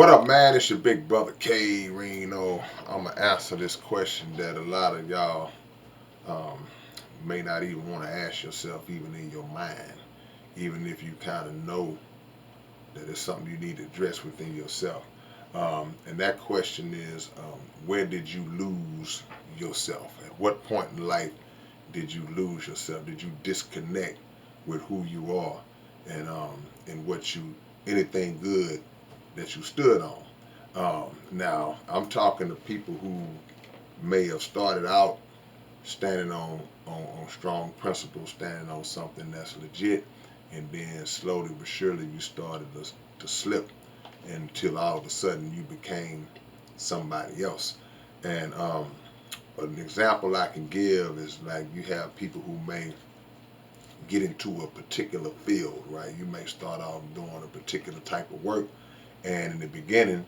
What up, man? It's your big brother K-Rino. I'm going to answer this question that a lot of y'all um, may not even want to ask yourself, even in your mind, even if you kind of know that it's something you need to address within yourself. And that question is, where did you lose yourself? At what point in life did you lose yourself? Did you disconnect with who you are and what you, anything good that you stood on? Now, I'm talking to people who may have started out standing on strong principles, standing on something that's legit, and then slowly but surely you started to slip until all of a sudden you became somebody else. And an example I can give is like you have people who may get into a particular field, right? You may start off doing a particular type of work, and in the beginning,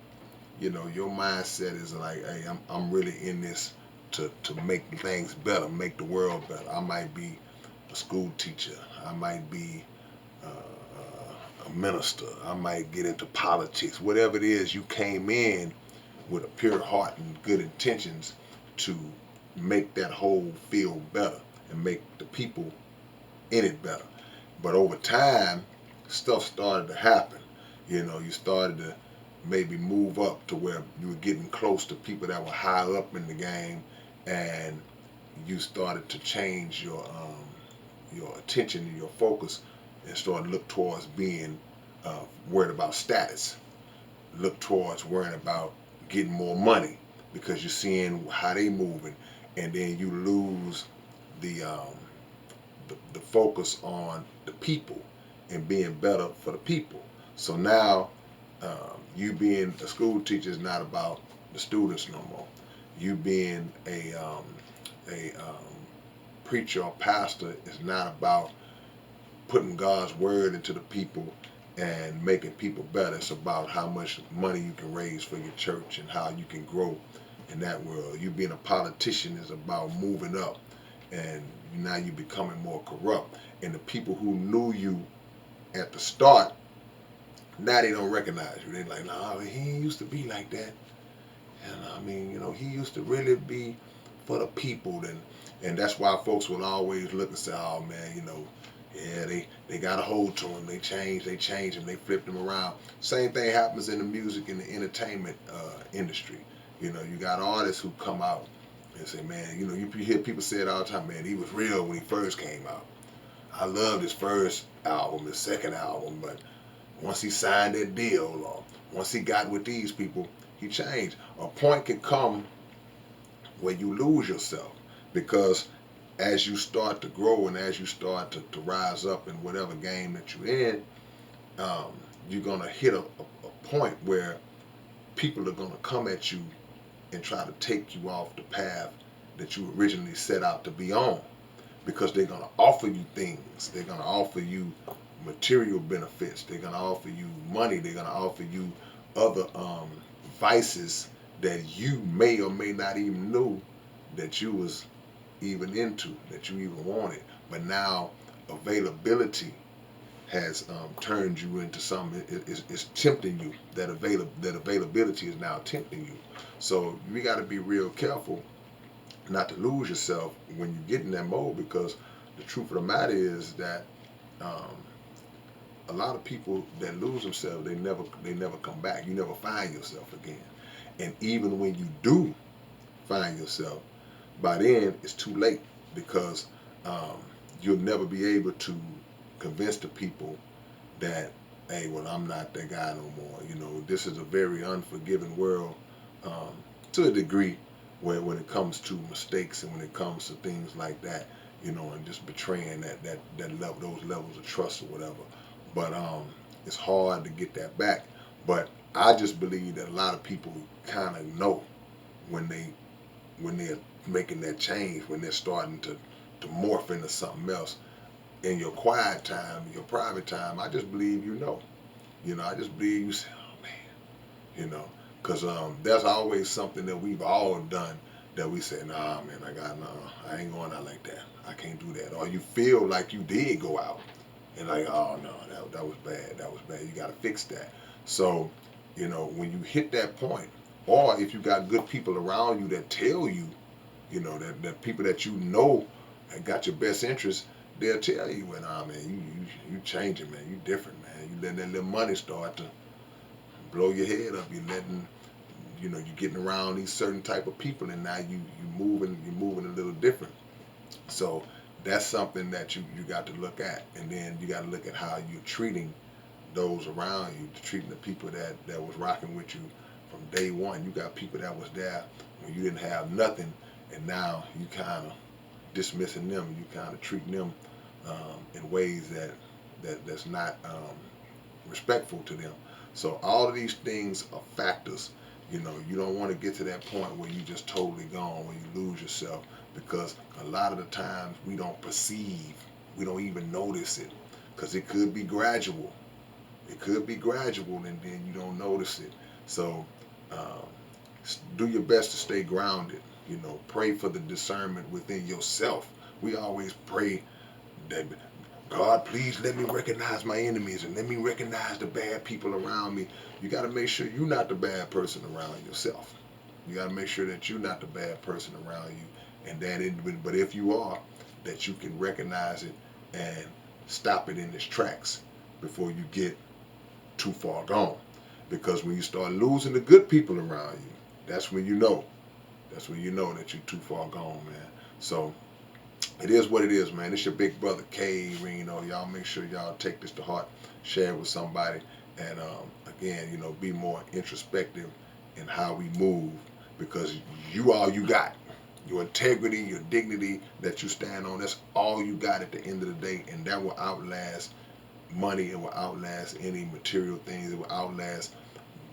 your mindset is like, hey, I'm really in this to make things better, make the world better. I might be a school teacher. I might be a minister. I might get into politics. Whatever it is, you came in with a pure heart and good intentions to make that whole field better and make the people in it better. But over time, stuff started to happen. You started to maybe move up to where you were getting close to people that were higher up in the game, and you started to change your attention and your focus, and started to look towards being worried about status, look towards worrying about getting more money because you're seeing how they moving, and then you lose the the focus on the people and being better for the people. So now you being a school teacher is not about the students no more. You being a preacher or pastor is not about putting God's word into the people and making people better. It's about how much money you can raise for your church and how you can grow in that world. You being a politician is about moving up, and now you're becoming more corrupt. And the people who knew you at the start, now they don't recognize you. They're like, nah, he used to be like that. And I mean, he used to really be for the people. And that's why folks will always look and say, oh man, yeah, they got a hold to him. They changed him. They flipped him around. Same thing happens in the music and the entertainment industry. You got artists who come out and say, man, you hear people say it all the time, man, he was real when he first came out. I loved his first album, his second album, but once he signed that deal or once he got with these people, he changed. A point can come where you lose yourself because as you start to grow and as you start to rise up in whatever game that you're in, you're going to hit a point where people are going to come at you and try to take you off the path that you originally set out to be on, because they're going to offer you things. They're going to offer you material benefits. They're going to offer you money. They're going to offer you other vices that you may or may not even know that you was even into, that you even wanted. But now availability has turned you into something. It's tempting you. That availability is now tempting you. So we got to be real careful not to lose yourself when you get in that mode, because the truth of the matter is that um, a lot of people that lose themselves, they never come back. You never find yourself again. And even when you do find yourself, by then it's too late, because um, you'll never be able to convince the people that, hey, well, I'm not that guy no more. This is a very unforgiving world, um, to a degree, where when it comes to mistakes and when it comes to things like that, and just betraying that level, those levels of trust or whatever. But it's hard to get that back. But I just believe that a lot of people kind of know when they're making that change, when they're starting to morph into something else. In your quiet time, your private time, I just believe I just believe you say, oh man, because there's always something that we've all done that we say, nah, man, I ain't going out like that. I can't do that. Or you feel like you did go out and like, oh no, that was bad. That was bad. You got to fix that. So You know, when you hit that point, or if you got good people around you that tell you, you know, that people that you know and got your best interest, they'll tell you, well, nah, man, you changing, man, you different, man. You letting that little money start to blow your head up. You letting, you know, you getting around these certain type of people, and now you're moving a little different. So that's something that you got to look at, and then you got to look at how you're treating those around you, treating the people that was rocking with you from day one. You got people that was there when you didn't have nothing, and now you kind of dismissing them. You kind of treating them in ways that's not respectful to them. So all of these things are factors. You know, you don't want to get to that point where you just totally gone, where you lose yourself, because a lot of the times we don't perceive, we don't even notice it, because it could be gradual. It could be gradual, and then you don't notice it. So um, do your best to stay grounded. You know, pray for the discernment within yourself. We always pray that, God, please let me recognize my enemies and let me recognize the bad people around me. You got to make sure you're not the bad person around yourself. You got to make sure that you're not the bad person around you, and that but if you are, that you can recognize it and stop it in its tracks before you get too far gone. Because when you start losing the good people around you, that's when you know. That's when you know that you're too far gone, man. So it is what it is, man. It's your big brother K-Rino. Y'all make sure y'all take this to heart, share it with somebody, and again, you know, be more introspective in how we move, because you all you got. Your integrity, your dignity that you stand on, that's all you got at the end of the day, and that will outlast money. It will outlast any material things. It will outlast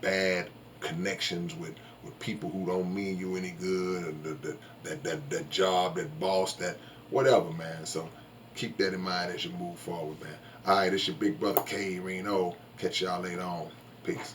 bad connections with people who don't mean you any good, or that job, that boss, that whatever, man. So keep that in mind as you move forward, man. All right, it's your big brother K-Rino. Catch y'all later on. Peace.